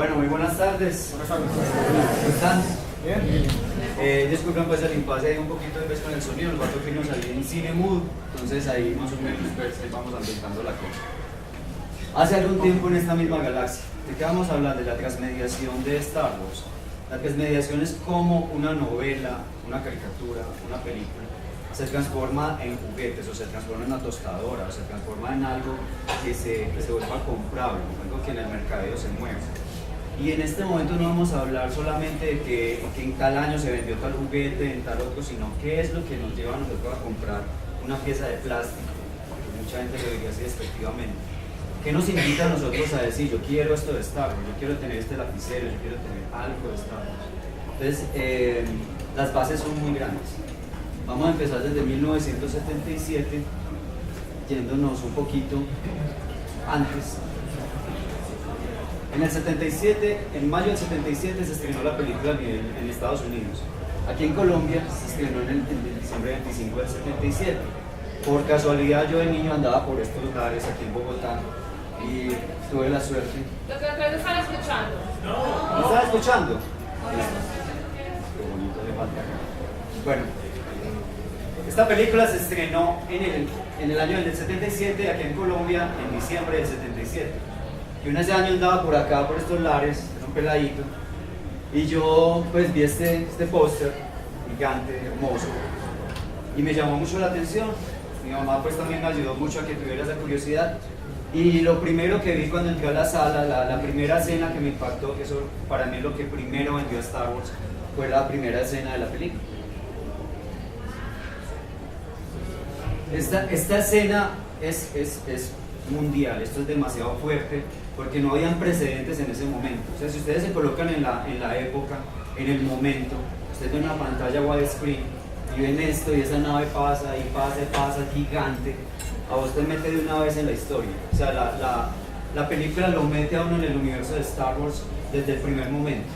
Bueno, muy buenas tardes. Buenas tardes. ¿Cómo están? Bien. Disculpen pues el impasse ahí un poquito de vez con el sonido, el vato que nos salí en Cine Mood, entonces ahí más o menos pues, ahí vamos ambientando la cosa. Hace algún tiempo en esta misma galaxia, ¿de qué vamos a hablar? De la transmediación de Star Wars. La transmediación es como una novela, una caricatura, una película se transforma en juguetes, o se transforma en una tostadora, o se transforma en algo que se vuelva comprable, algo que en el mercadeo se mueva. Y en este momento no vamos a hablar solamente de que en tal año se vendió tal juguete, en tal otro, sino qué es lo que nos lleva a nosotros a comprar una pieza de plástico, que mucha gente lo diría así despectivamente. ¿Qué nos invita a nosotros a decir, yo quiero esto de Star Wars, yo quiero tener este lapicero, yo quiero tener algo de Star Wars? Entonces, las bases son muy grandes. Vamos a empezar desde 1977, yéndonos un poquito antes. En el 77, en mayo del 77 se estrenó la película en Estados Unidos. Aquí en Colombia se estrenó en diciembre 25 del 77. Por casualidad yo de niño andaba por estos lugares aquí en Bogotá y tuve la suerte. Lo que ustedes están escuchando. ¿Me están escuchando? Qué bonito le falta. Bueno, esta película se estrenó en el año del 77 aquí en Colombia en diciembre del 77. Y un ese año andaba por acá, por estos lares, era un peladito, y yo pues vi este póster gigante, hermoso, y me llamó mucho la atención. Mi mamá pues también me ayudó mucho a que tuviera esa curiosidad. Y lo primero que vi cuando entré a la sala, la primera escena que me impactó, que eso para mí es lo que primero vendió a Star Wars, fue la primera escena de la película. Esta escena es mundial, esto es demasiado fuerte porque no habían precedentes en ese momento. O sea, si ustedes se colocan en la época, en el momento, ustedes ven una pantalla widescreen y ven esto y esa nave pasa y pasa gigante, a vos te mete de una vez en la historia. O sea, la película lo mete a uno en el universo de Star Wars desde el primer momento.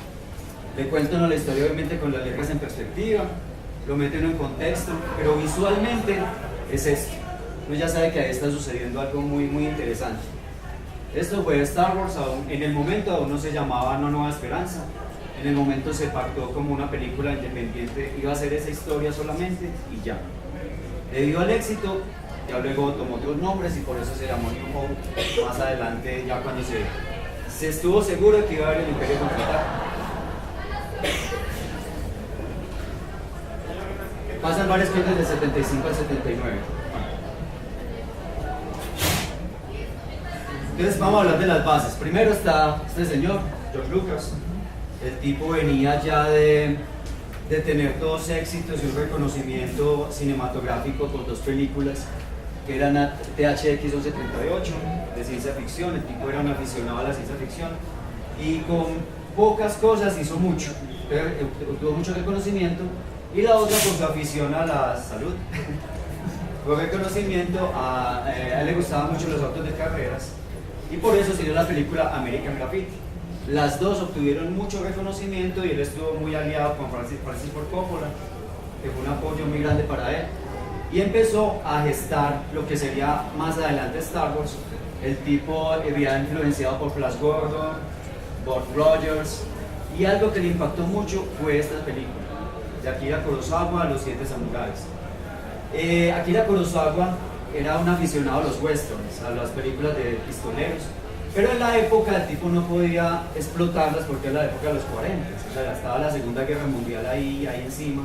Le cuento la historia obviamente con las letras en perspectiva, lo mete uno en contexto, pero visualmente es esto. Uno ya sabe que ahí está sucediendo algo muy interesante. Esto fue Star Wars, en el momento aún no se llamaba No Nueva Esperanza, en el momento se pactó como una película independiente, iba a ser esa historia solamente y ya. Debido al éxito, ya luego tomó otros nombres y por eso se llamó New Hope. Más adelante, ya cuando se estuvo seguro de que iba a haber el Imperio Contraataca. Pasan varias cosas del 75 al 79. Entonces vamos a hablar de las bases. Primero está este señor, George Lucas. El tipo venía ya de tener dos éxitos y un reconocimiento cinematográfico con dos películas que eran THX 1138 de ciencia ficción. El tipo era un aficionado a la ciencia ficción y con pocas cosas hizo mucho, obtuvo mucho reconocimiento. Y la otra por su afición a la salud. Por reconocimiento, a él le gustaban mucho los autos de carreras y por eso se dio la película American Graffiti. Las dos obtuvieron mucho reconocimiento y él estuvo muy aliado con Francis Ford Coppola, que fue un apoyo muy grande para él. Y empezó a gestar lo que sería más adelante Star Wars. El tipo había influenciado por Flash Gordon, Buck Rogers, y algo que le impactó mucho fue esta película de Akira Kurosawa, Los Siete Samuráis. Akira Kurosawa era un aficionado a los westerns, a las películas de pistoleros, pero en la época el tipo no podía explotarlas porque era la época de los 40, o sea, estaba la Segunda Guerra Mundial ahí encima.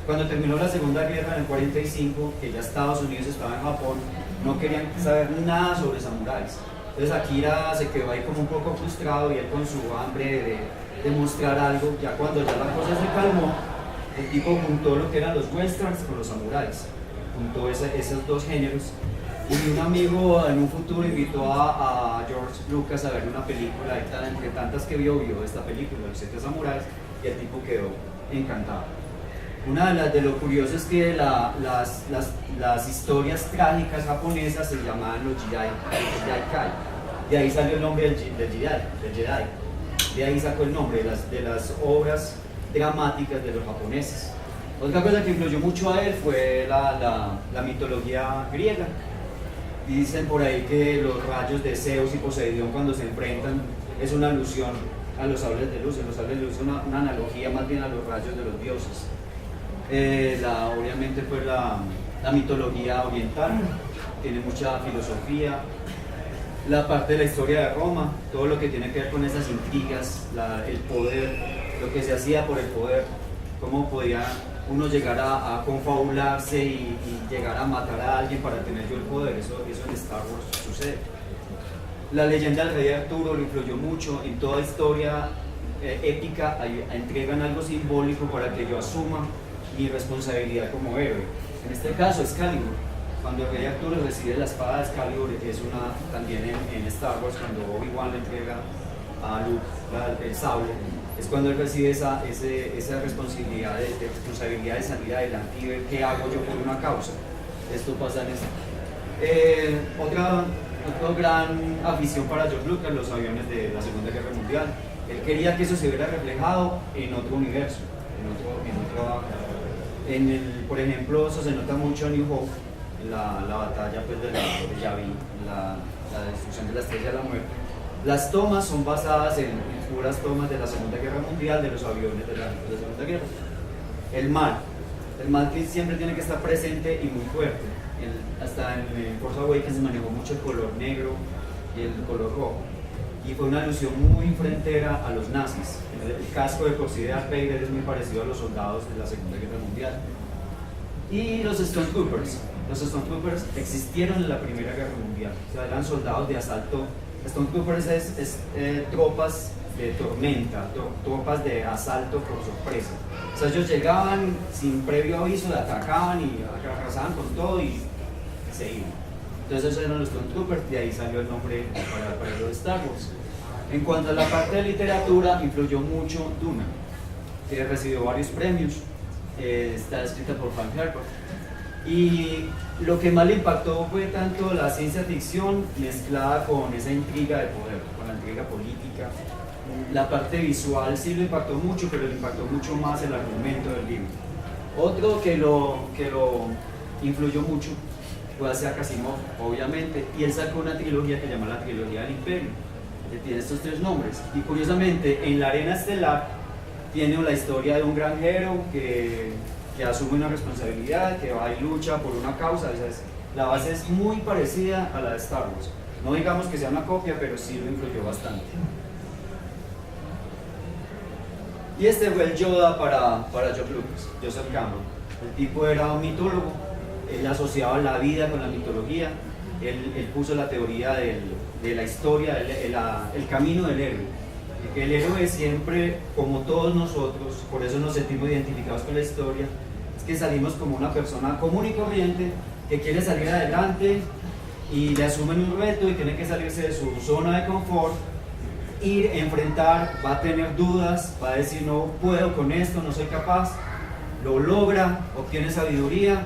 Cuando terminó la Segunda Guerra en el 45, que ya Estados Unidos estaba en Japón, no querían saber nada sobre samuráis. Entonces Akira se quedó ahí como un poco frustrado y él con su hambre de mostrar algo, ya cuando ya la cosa se calmó, el tipo juntó lo que eran los westerns con los samuráis, juntó esos dos géneros. Y un amigo en un futuro invitó a George Lucas a ver una película, entre tantas que vio esta película, Los Siete Samuráis, y el tipo quedó encantado. Una de lo curioso es que las historias trágicas japonesas se llamaban los Jidai-kai. De ahí salió el nombre del Jedi. De ahí sacó el nombre de las obras dramáticas de los japoneses. Otra cosa que influyó mucho a él fue la mitología griega. Dicen por ahí que los rayos de Zeus y Poseidón cuando se enfrentan es una alusión a los sables de luz. Los sables de luz son una analogía más bien a los rayos de los dioses. Obviamente pues la mitología oriental tiene mucha filosofía, la parte de la historia de Roma, todo lo que tiene que ver con esas intrigas, el poder, lo que se hacía por el poder, cómo podía uno llegar a confabularse y llegar a matar a alguien para tener yo el poder. Eso en Star Wars sucede. La leyenda del rey Arturo lo influyó mucho. En toda historia épica entregan algo simbólico para que yo asuma mi responsabilidad como héroe. En este caso, Excalibur. Cuando el rey Arturo recibe la espada de Excalibur, es también en Star Wars, cuando Obi-Wan le entrega a Luke el sable, es cuando él recibe esa responsabilidad de salir adelante y ver qué hago yo por una causa. Esto pasa en esto. Otra gran afición para George Lucas, los aviones de la Segunda Guerra Mundial. Él quería que eso se viera reflejado en otro universo, por ejemplo, eso se nota mucho en New Hope, la batalla pues, de Yavin, la destrucción de la Estrella de la Muerte. Las tomas son basadas en puras tomas de la Segunda Guerra Mundial, de los aviones de la Segunda Guerra. El mal que siempre tiene que estar presente y muy fuerte. Hasta en Force Awakens se manejó mucho el color negro y el color rojo. Y fue una alusión muy frentera a los nazis. El casco de por sí de Darth Vader es muy parecido a los soldados de la Segunda Guerra Mundial. Y los Stormtroopers. Los Stormtroopers existieron en la Primera Guerra Mundial. O sea, eran soldados de asalto. Stormtroopers es tropas de tormenta, tropas de asalto por sorpresa. O sea, ellos llegaban sin previo aviso, atacaban y arrasaban con todo y se iban. Entonces esos eran los Stormtroopers, de ahí salió el nombre para los Star Wars. En cuanto a la parte de literatura, influyó mucho Duna, que recibió varios premios, está escrita por Frank Herbert. Y lo que más le impactó fue tanto la ciencia ficción mezclada con esa intriga de poder, con la intriga política. La parte visual sí lo impactó mucho, pero le impactó mucho más el argumento del libro. Otro que lo influyó mucho fue Isaac Asimov, obviamente, y él sacó una trilogía que se llama la Trilogía del Imperio, que tiene estos tres nombres. Y curiosamente, en la Arena Estelar tiene la historia de un granjero que asume una responsabilidad, que va y lucha por una causa. La base es muy parecida a la de Star Wars. No digamos que sea una copia, pero sí lo influyó bastante. Y este fue el Yoda para George Lucas, Joseph Campbell. El tipo era un mitólogo, él asociaba la vida con la mitología, él puso la teoría de la historia, el camino del héroe. Que el héroe siempre, como todos nosotros, por eso nos sentimos identificados con la historia, es que salimos como una persona común y corriente que quiere salir adelante y le asumen un reto y tiene que salirse de su zona de confort, ir, enfrentar, va a tener dudas, va a decir no puedo con esto, no soy capaz, lo logra, obtiene sabiduría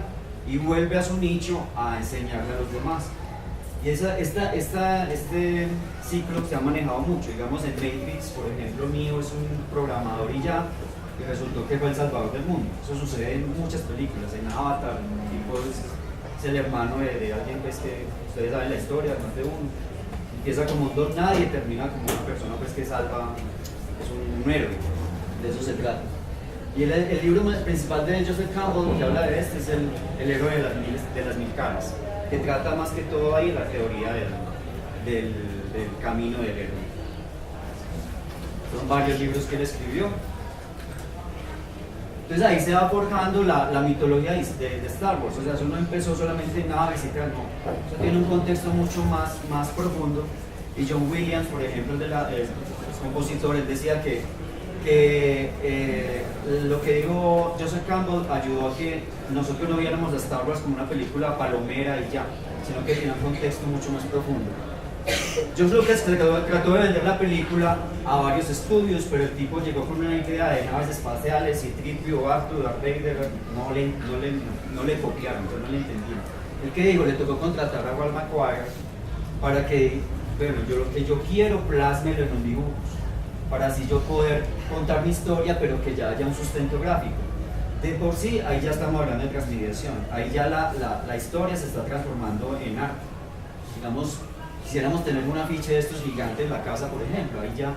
y vuelve a su nicho a enseñarle a los demás. Y este ciclo se ha manejado mucho, digamos en Matrix, por ejemplo, mío es un programador y ya, y resultó que fue el salvador del mundo. Eso sucede en muchas películas, en Avatar, tipo es el hermano de alguien pues, que ustedes saben la historia, más de uno. Empieza como un don nadie y termina como una persona pues, que salva, es un héroe, de eso se trata. Y el libro principal de Joseph Campbell, que habla de es el héroe de las mil caras, que trata más que todo ahí la teoría del camino del héroe. Son varios libros que él escribió. Entonces ahí se va forjando la mitología de Star Wars. O sea, eso no empezó solamente en naves y tal, no. Eso tiene un contexto mucho más profundo. Y John Williams, por ejemplo, el compositor, él decía que lo que dijo Joseph Campbell ayudó a que nosotros no viéramos a Star Wars como una película palomera y ya, sino que tiene un contexto mucho más profundo. George Lucas trató de vender la película a varios estudios, pero el tipo llegó con una idea de naves espaciales y Tripio, Artu, Darth Vader, no le copiaron, no le entendían. El que dijo, le tocó contratar a Walt McQuire para que, bueno, lo que yo quiero plasmelo en un dibujo, para así yo poder contar mi historia, pero que ya haya un sustento gráfico. De por sí, ahí ya estamos hablando de transmediación, ahí ya la historia se está transformando en arte. Digamos, quisiéramos tener un afiche de estos gigantes en la casa, por ejemplo, ahí ya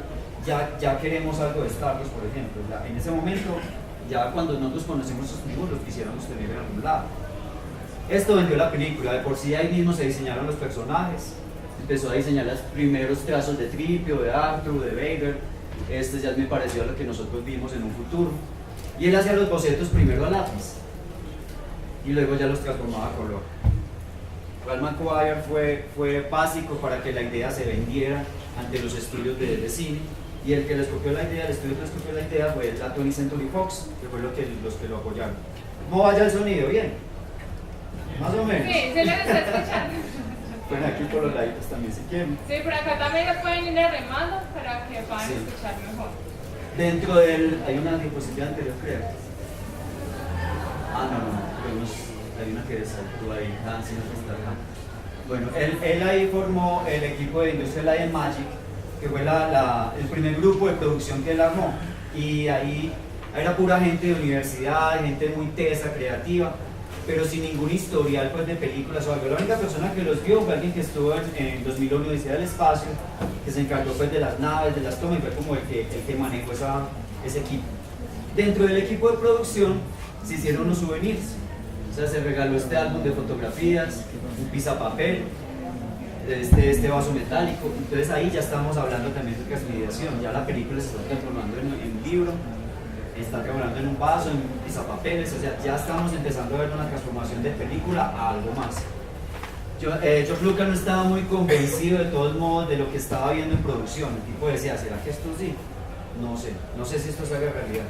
ya queremos algo de Star Wars, por ejemplo. En ese momento, ya cuando nosotros conocemos esos dibujos, los quisiéramos tener en algún lado. Esto vendió la película, de por sí ahí mismo se diseñaron los personajes, empezó a diseñar los primeros trazos de Tripio, de Arthur, de Vader. Este ya me pareció a lo que nosotros vimos en un futuro. Y él hacía los bocetos primero a lápiz y luego ya los transformaba a color. Ralph McQuarrie fue básico para que la idea se vendiera ante los estudios de cine, y el que les copió la idea, el estudio que les copió la idea fue la 20th Century Fox, que fue los que lo apoyaron. ¿Cómo vaya el sonido? ¿Bien? ¿Más o menos? Sí, se les está escuchando. Bueno, aquí por los laditos también si quieren. Sí, por acá también lo pueden ir arremando para que puedan Sí. escuchar mejor. Dentro del... hay una diapositiva anterior, creo. Hay una que saltó ahí. Sí, no está acá. Bueno, él ahí formó el equipo de Industrial Light and Magic, que fue el primer grupo de producción que él armó. Y ahí era pura gente de universidad, gente muy tesa, creativa, pero sin ningún historial pues, de películas o algo. La única persona que los vio fue alguien que estuvo en 2001 Odisea del Espacio, que se encargó pues, de las naves, de las tomas, y fue como el que manejó ese equipo. Dentro del equipo de producción se hicieron unos souvenirs. O sea, se regaló este álbum de fotografías, un pisapapel, este vaso metálico. Entonces ahí ya estamos hablando también de transmediación. Ya la película se está transformando en libro, está transformando en un vaso, en pisapapeles. O sea, ya estamos empezando a ver una transformación de película a algo más. George Lucas no estaba muy convencido de todos modos de lo que estaba viendo en producción. El tipo decía, ¿será que esto sí? No sé si esto se haga realidad.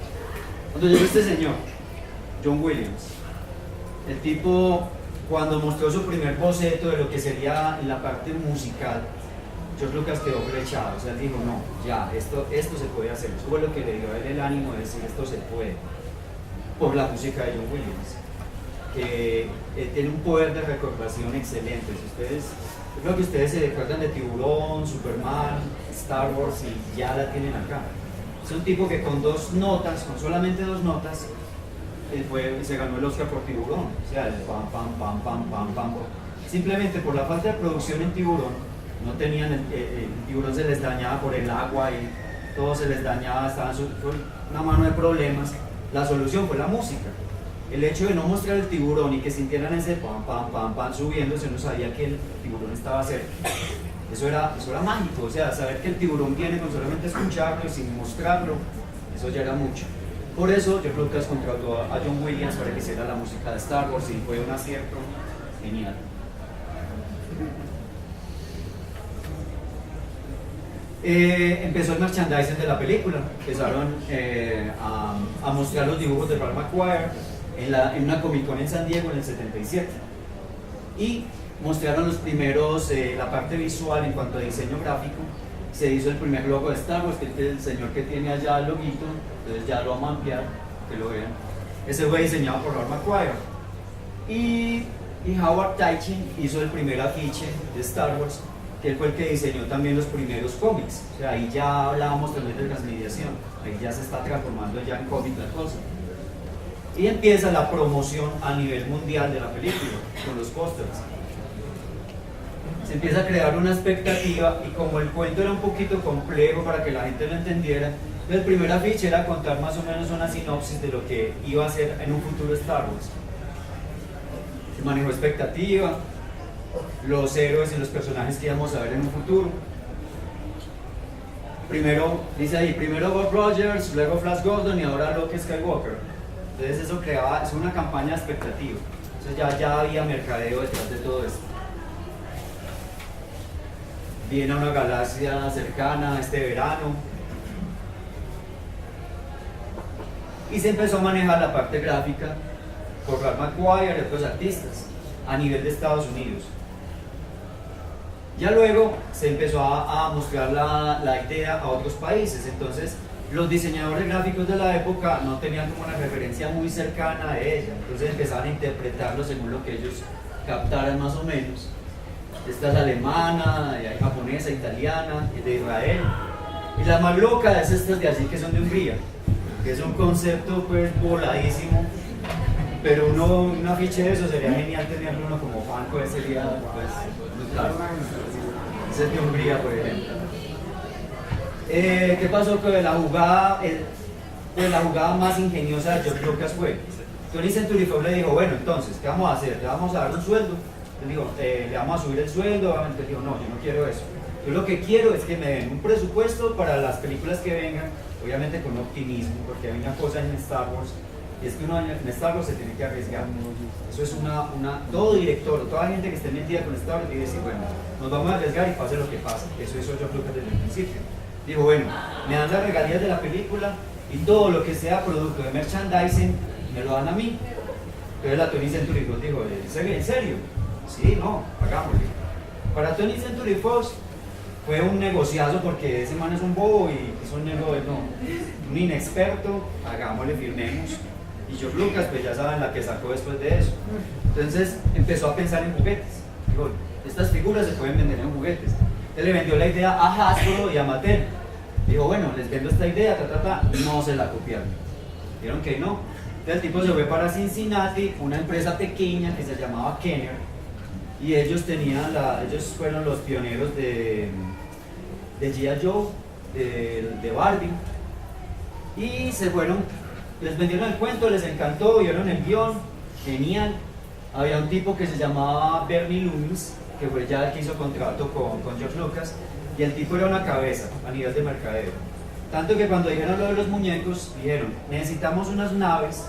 Cuando llegó este señor, John Williams, el tipo, cuando mostró su primer boceto de lo que sería la parte musical, George Lucas quedó flechado. O sea, él dijo, no, ya, esto se puede hacer. Eso fue lo que le dio a él el ánimo de decir, esto se puede, por la música de John Williams, que tiene un poder de recordación excelente. Si ustedes, yo creo que ustedes se recuerdan de Tiburón, Superman, Star Wars, y ya la tienen acá. Es un tipo que con solamente dos notas, se ganó el Oscar por Tiburón. O sea, el pam, pam, pam, pam, pam, pam. Simplemente por la falta de producción en Tiburón, no tenían, el Tiburón se les dañaba por el agua y todo se les dañaba, fue una mano de problemas. La solución fue la música. El hecho de no mostrar el tiburón y que sintieran ese pam, pam, pam, pam subiéndose, no sabía que el tiburón estaba cerca. Eso era mágico. O sea, saber que el tiburón viene con solamente escucharlo y sin mostrarlo, eso ya era mucho. Por eso George Lucas contrató a John Williams para que hiciera la música de Star Wars, y fue un acierto genial. Empezó el merchandising de la película. Empezaron a mostrar los dibujos de Ralph McQuarrie en una Comic Con en San Diego en el 77, y mostraron los primeros, la parte visual en cuanto a diseño gráfico. Se hizo el primer logo de Star Wars, que es el señor que tiene allá el loguito. Entonces ya lo vamos a ampliar, que lo vean. Ese fue diseñado por Ralph McQuarrie. Y Howard Taichin hizo el primer afiche de Star Wars, que él fue el que diseñó también los primeros cómics. O sea, ahí ya hablábamos también de transmediación, ahí ya se está transformando ya en cómic la cosa. Y empieza la promoción a nivel mundial de la película, con los pósters. Se empieza a crear una expectativa, y como el cuento era un poquito complejo para que la gente lo entendiera, el primer afiche era contar más o menos una sinopsis de lo que iba a ser en un futuro Star Wars. Se manejó expectativa, los héroes y los personajes que íbamos a ver en un futuro. Primero, dice ahí, primero Bob Rogers, luego Flash Gordon y ahora Luke Skywalker. Entonces eso creaba, es una campaña de expectativa. Entonces ya había mercadeo detrás de todo esto. Viene a una galaxia cercana este verano. Y se empezó a manejar la parte gráfica por Ralph McQuarrie y otros artistas a nivel de Estados Unidos. Ya luego se empezó a mostrar la idea a otros países. Entonces los diseñadores gráficos de la época no tenían como una referencia muy cercana de ella. Entonces empezaban a interpretarlo según lo que ellos captaran más o menos. Esta es alemana, hay japonesa, italiana, de Israel. Y la más loca es estas de así, que son de Hungría, que es un concepto pues voladísimo, pero un afiche de eso sería genial tenerlo uno como Fanco, ese sería pues brutal. Ese es de Hungría, por ejemplo. ¿Qué pasó con la jugada? Pues la jugada más ingeniosa de George Lucas fue, Tony Century Fox le dijo, bueno, entonces, ¿qué vamos a hacer? ¿Le vamos a dar un sueldo? Le dijo, le vamos a subir el sueldo. Entonces dijo, no, yo no quiero eso. Yo lo que quiero es que me den un presupuesto para las películas que vengan, obviamente con optimismo, porque hay una cosa en Star Wars, y es que uno en Star Wars se tiene que arriesgar. Eso es todo director, toda gente que esté metida con Star Wars tiene que decir, bueno, nos vamos a arriesgar y pase lo que pase. Eso hizo George Lucas desde el principio. Dijo, bueno, me dan las regalías de la película y todo lo que sea producto de merchandising me lo dan a mí. Entonces la Tony Century Fox dijo, ¿en serio? Sí, no, hagámoslo. Para Tony Century Fox fue un negociazo porque ese man es un bobo y es un negocio, un inexperto, hagámosle, firmemos. Y George Lucas, pues ya saben la que sacó después de eso. Entonces empezó a pensar en juguetes. Dijo, estas figuras se pueden vender en juguetes. Él le vendió la idea a Hasbro y a Mattel. Dijo, bueno, les vendo esta idea, no se la copiaron. Dijeron que no. Entonces el tipo se fue para Cincinnati, una empresa pequeña que se llamaba Kenner, y ellos fueron los pioneros de G.I. Joe, de Barbie, y se fueron, les vendieron el cuento, les encantó, vieron el guión, genial. Había un tipo que se llamaba Bernie Loomis, que fue ya el que hizo contrato con George Lucas, y el tipo era una cabeza a nivel de mercadeo. Tanto que cuando dijeron lo de los muñecos, dijeron, necesitamos unas naves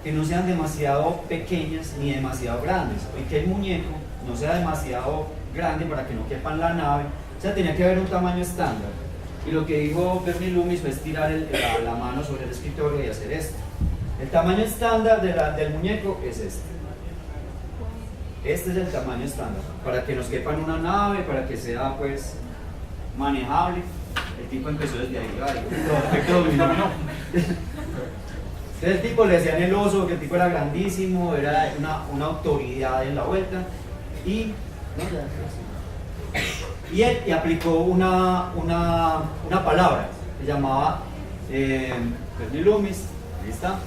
que no sean demasiado pequeñas ni demasiado grandes, y que el muñeco no sea demasiado grande para que no quepa en la nave. O sea, tenía que haber un tamaño estándar. Y lo que dijo Bernie Loomis fue estirar la mano sobre el escritorio y hacer esto. El tamaño estándar del muñeco es este. Este es el tamaño estándar, para que nos quepa en una nave, para que sea pues manejable. El tipo empezó desde ahí, Entonces el tipo le decían el oso, que el tipo era grandísimo, era una autoridad en la vuelta, y él aplicó una palabra que llamaba Bernie Loomis, ahí está.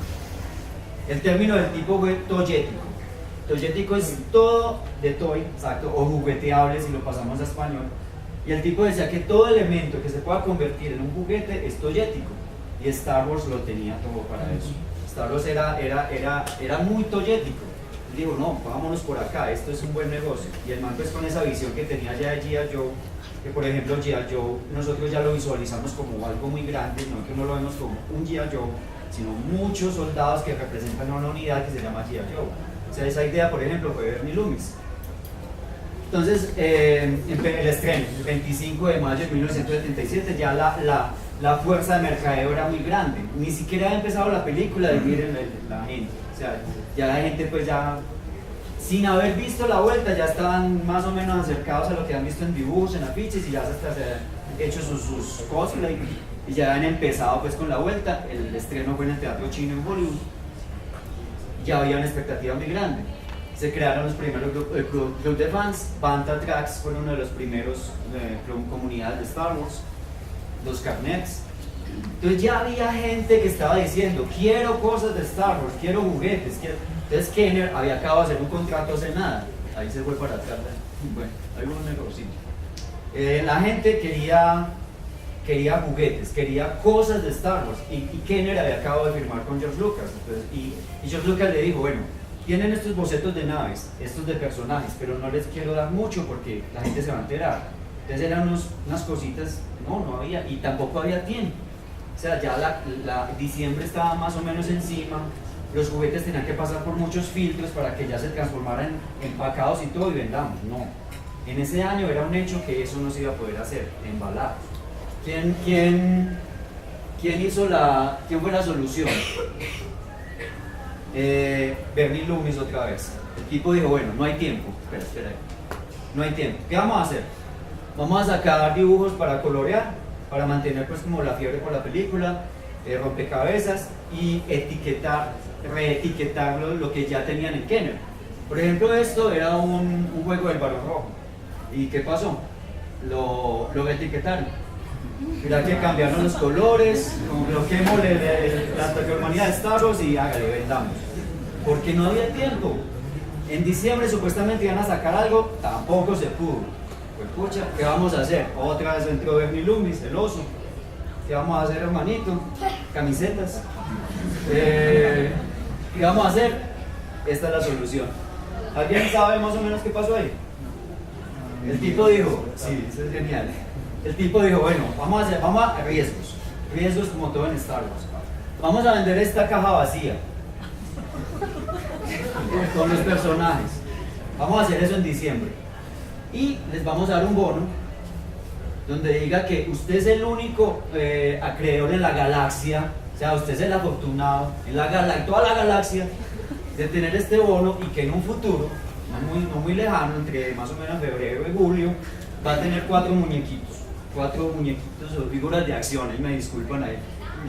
El término del tipo fue toyético. Toyético es todo de toy, exacto, o jugueteable si lo pasamos a español. Y el tipo decía que todo elemento que se pueda convertir en un juguete es toyético. Y Star Wars lo tenía todo para eso. Star Wars era muy toyético. Y digo, no, vámonos por acá, esto es un buen negocio. Y el man pues con esa visión que tenía ya de G.I. Joe, que por ejemplo G.I. Joe, nosotros ya lo visualizamos como algo muy grande, no que no lo vemos como un G.I. Joe, sino muchos soldados que representan a una unidad que se llama G.I. Joe. O sea, esa idea, por ejemplo, fue Bernie Loomis. Entonces, el estreno, el 25 de mayo de 1977, ya la fuerza de mercadeo era muy grande. Ni siquiera había empezado la película de miren la gente. O sea, ya la gente pues ya, sin haber visto la vuelta, ya estaban más o menos acercados a lo que han visto en dibujos, en afiches, y ya hasta se han hecho sus cosplay, y ya han empezado pues con la vuelta. El estreno fue en el Teatro Chino en Hollywood. Ya había una expectativa muy grande. Se crearon los primeros club de fans. Banta Tracks fue uno de los primeros comunidades de Star Wars, los carnets. Entonces ya había gente que estaba diciendo, quiero cosas de Star Wars, quiero juguetes, Entonces Kenner había acabado de hacer un contrato hace nada. Ahí se fue para atrás. Bueno, hay un negocio. La gente quería juguetes, quería cosas de Star Wars, y Kenner había acabado de firmar con George Lucas. Entonces, y George Lucas le dijo, bueno, tienen estos bocetos de naves, estos de personajes, pero no les quiero dar mucho porque la gente se va a enterar. Entonces eran unas cositas, no había, y tampoco había tiempo. O sea, ya diciembre estaba más o menos encima, los juguetes tenían que pasar por muchos filtros para que ya se transformaran en empacados y todo y vendamos. No, en ese año era un hecho que eso no se iba a poder hacer, embalar. ¿Quién fue la solución? Bernie Loomis otra vez. El tipo dijo, bueno, no hay tiempo, espera, no hay tiempo, ¿qué vamos a hacer? Vamos a sacar dibujos para colorear, para mantener pues como la fiebre por la película, rompecabezas, y reetiquetar lo que ya tenían en Kenner. Por ejemplo, esto era un juego del Barón Rojo. ¿Y qué pasó? Lo etiquetaron. Mira que cambiaron los colores, bloqueemos la tecnología de Star Wars y hágale, vendamos. Porque no había tiempo. En diciembre supuestamente iban a sacar algo, tampoco se pudo. Pues pucha, ¿qué vamos a hacer? Otra vez entró Bernie Loomis, el oso, ¿Qué vamos a hacer, hermanito? Camisetas. ¿Qué vamos a hacer? Esta es la solución. ¿Alguien sabe más o menos qué pasó ahí? El tipo dijo, sí, eso es genial. El tipo dijo, bueno, vamos a riesgos. Riesgos como todo en Star Wars. Vamos a vender esta caja vacía con los personajes. Vamos a hacer eso en diciembre. Y les vamos a dar un bono donde diga que usted es el único acreedor en la galaxia, o sea, usted es el afortunado en toda la galaxia de tener este bono, y que en un futuro, no muy lejano, entre más o menos febrero y julio, va a tener 4 muñequitos o figuras de acción, y me disculpan ahí,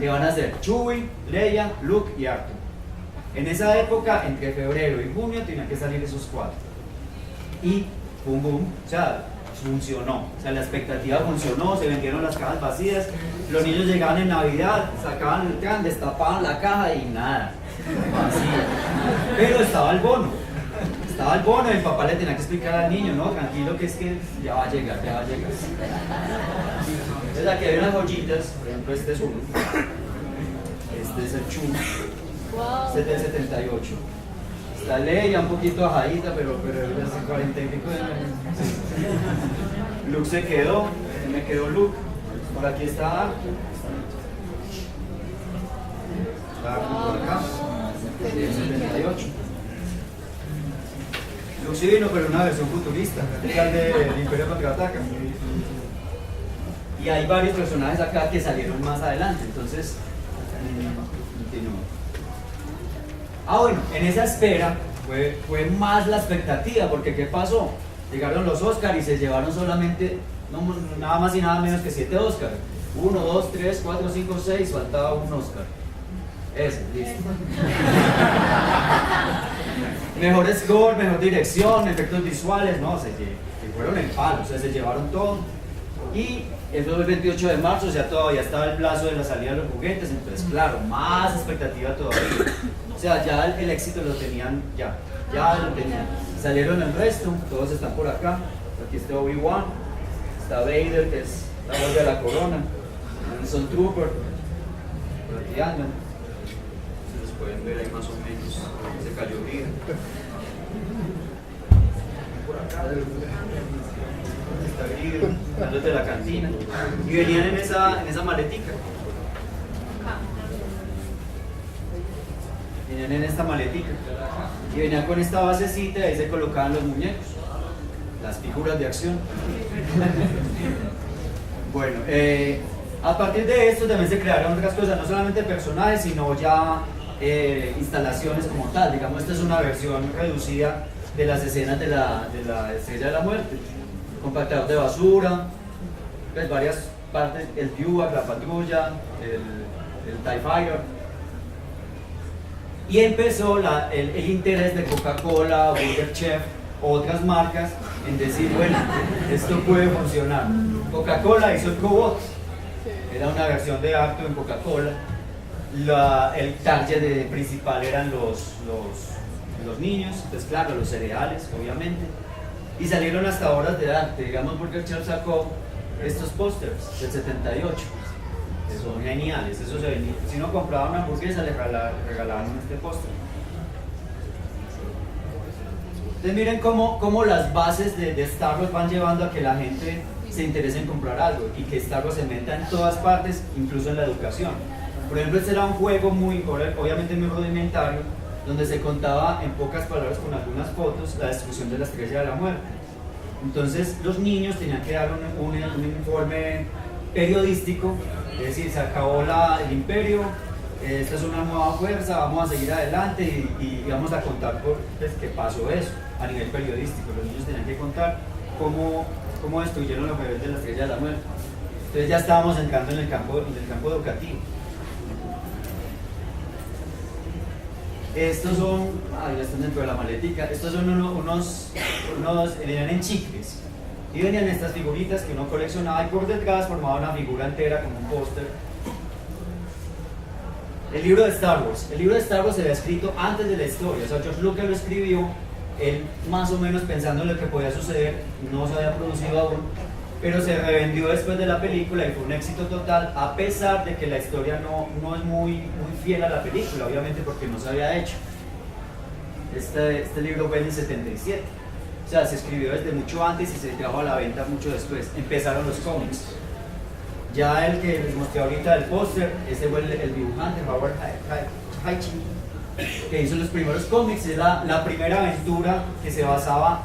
que van a ser Chewie, Leia, Luke y Arthur. En esa época, entre febrero y junio, tenían que salir esos 4. Y boom, boom, o sea, funcionó, o sea, la expectativa funcionó, se vendieron las cajas vacías, los niños llegaban en Navidad, sacaban el can, destapaban la caja y nada, vacía. Pero estaba el bono, el papá le tenía que explicar al niño, no, tranquilo, que es que ya va a llegar. Entonces aquí hay unas joyitas, por ejemplo este es uno, este es el Chewie, este es del 78. La ley ya un poquito ajadita, pero hace 40 y pico de años. Luke se quedó, me quedó Luke. Por aquí está Arthur. Está Arthur por acá, del 78. Luke sí vino, pero una versión futurista, el del Imperio Contraataca. Y hay varios personajes acá que salieron más adelante, entonces continúo. Bueno, en esa espera fue más la expectativa, porque ¿qué pasó? Llegaron los Oscars y se llevaron solamente, nada más y nada menos que 7 Oscars. 1, 2, 3, 4, 5, 6, faltaba un Oscar. Ese, listo. Mejor score, mejor dirección, efectos visuales, no, se fueron en palo, o sea, se llevaron todo. Y eso fue el 28 de marzo, o sea, todavía estaba el plazo de la salida de los juguetes, entonces, claro, más expectativa todavía. O sea, ya el éxito lo tenían, ya lo tenían. Salieron el resto, todos están por acá. Aquí está Obi-Wan, está Vader, que es la voz de la corona, son Trooper, por aquí andan. Ustedes pueden ver ahí más o menos, se cayó bien. Por acá, está Grido, los de la cantina. Y venían en esa maletica. Venían en esta maletica y venían con esta basecita y ahí se colocaban los muñecos, las figuras de acción. Bueno, a partir de esto también se crearon otras cosas, no solamente personajes, sino ya instalaciones como tal. Digamos, esta es una versión reducida de las escenas de la Estrella de la Muerte. Compactador de basura, pues varias partes, el Buick, la patrulla, el TIE Fighter. Y empezó el interés de Coca-Cola, Burger Chef, otras marcas en decir, bueno, esto puede funcionar. Coca-Cola hizo el Cobot, era una versión de Arthur en Coca-Cola. El target principal eran los niños, entonces claro, los cereales, obviamente. Y salieron hasta horas de arte, digamos, Burger Chef sacó estos pósters del 78. Que son geniales, eso se venía. Si uno compraba una hamburguesa le regalaban este póster. Entonces miren cómo las bases de Star Wars van llevando a que la gente se interese en comprar algo y que Star Wars se meta en todas partes, incluso en la educación. Por ejemplo, este era un juego obviamente muy rudimentario, donde se contaba en pocas palabras con algunas fotos la destrucción de la Estrella de la Muerte. Entonces los niños tenían que dar un informe periodístico, es decir, se acabó el imperio, esta es una nueva fuerza, vamos a seguir adelante y vamos a contar pues, qué pasó eso a nivel periodístico. Los niños tenían que contar cómo destruyeron los rebeldes de la Estrella de la Muerte. Entonces ya estábamos entrando en el campo educativo. Estos son, ya están dentro de la maletica, estos son venían en chicles. Y venían estas figuritas que uno coleccionaba y por detrás formaba una figura entera como un póster. El libro de Star Wars se había escrito antes de la historia, o sea, George Lucas lo escribió, él más o menos pensando en lo que podía suceder, no se había producido aún, pero se revendió después de la película y fue un éxito total, a pesar de que la historia no es muy fiel a la película, obviamente porque no se había hecho. Este libro fue en el 77, o sea, se escribió desde mucho antes y se trajo a la venta mucho después. Empezaron los cómics. Ya el que les mostré ahorita del póster, ese fue el dibujante, Howard Haichi, que hizo los primeros cómics. Es la primera aventura que se basaba,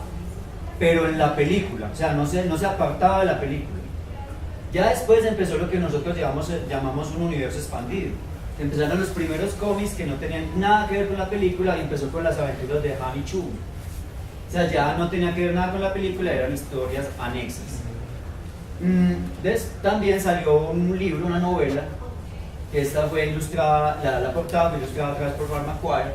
pero en la película, o sea, no se apartaba de la película. Ya después empezó lo que nosotros llamamos un universo expandido. Empezaron los primeros cómics que no tenían nada que ver con la película y empezó con las aventuras de Han y Chu. O sea, ya no tenía que ver nada con la película, eran historias anexas. También salió un libro, una novela, que esta fue ilustrada, la portada fue ilustrada otra vez por Mark McGuire,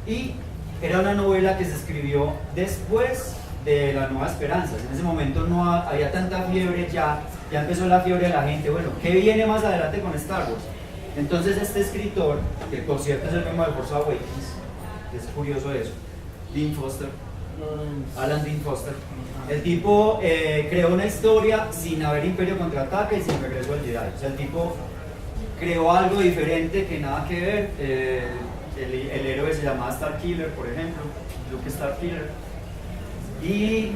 y era una novela que se escribió después de La Nueva Esperanza. En ese momento no había tanta fiebre, ya empezó la fiebre de la gente, bueno, ¿qué viene más adelante con Star Wars? Entonces este escritor, que por cierto es el mismo de Force Awakens, es curioso eso, Alan Dean Foster, el tipo creó una historia sin haber Imperio Contraataca y sin Regreso al Jedi. O sea, el tipo creó algo diferente que nada que ver. El héroe se llamaba Starkiller, por ejemplo, Luke Starkiller. Y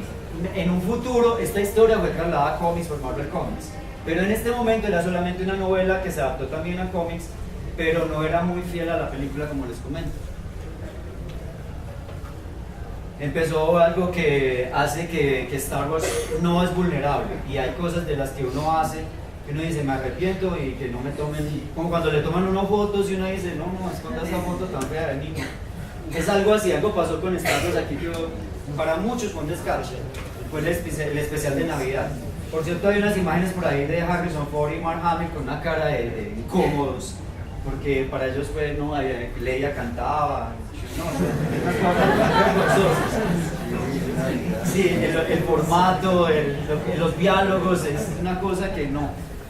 en un futuro esta historia fue trasladada a cómics por Marvel Comics. Pero en este momento era solamente una novela que se adaptó también a cómics, pero no era muy fiel a la película, como les comento. Empezó algo que hace que Star Wars no es vulnerable, y hay cosas de las que uno hace que uno dice me arrepiento y que no me tomen, como cuando le toman unas fotos y uno dice no, esconda esta foto tan fea de niño. Es algo así, algo pasó con Star Wars aquí que para muchos fue un descarche. Fue el especial de Navidad. Por cierto, hay unas imágenes por ahí de Harrison Ford y Mark Hamill con una cara de incómodos, porque para ellos fue, no, Leia cantaba, sí, el formato, los diálogos, es una cosa que no.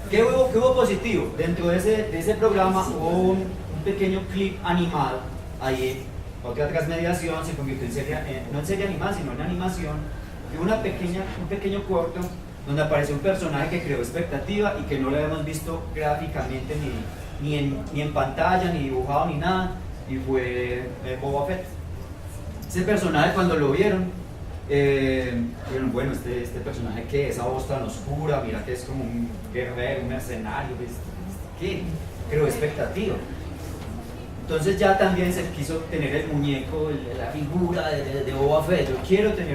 ¿Qué hubo positivo? Dentro de ese programa hubo un pequeño clip animado, ahí otra transmediación se convirtió en serie, no en serie animada, sino en animación, y un pequeño corto donde apareció un personaje que creó expectativa y que no lo habíamos visto gráficamente ni en pantalla, ni dibujado, ni nada, y fue Boba Fett. Ese personaje, cuando lo vieron, dijeron, bueno, este personaje, ¿qué? Esa voz tan oscura, mira que es como un guerrero, un mercenario, ¿qué? Creó expectativa. Entonces ya también se quiso tener el muñeco, la figura de Boba Fett. Yo quiero tener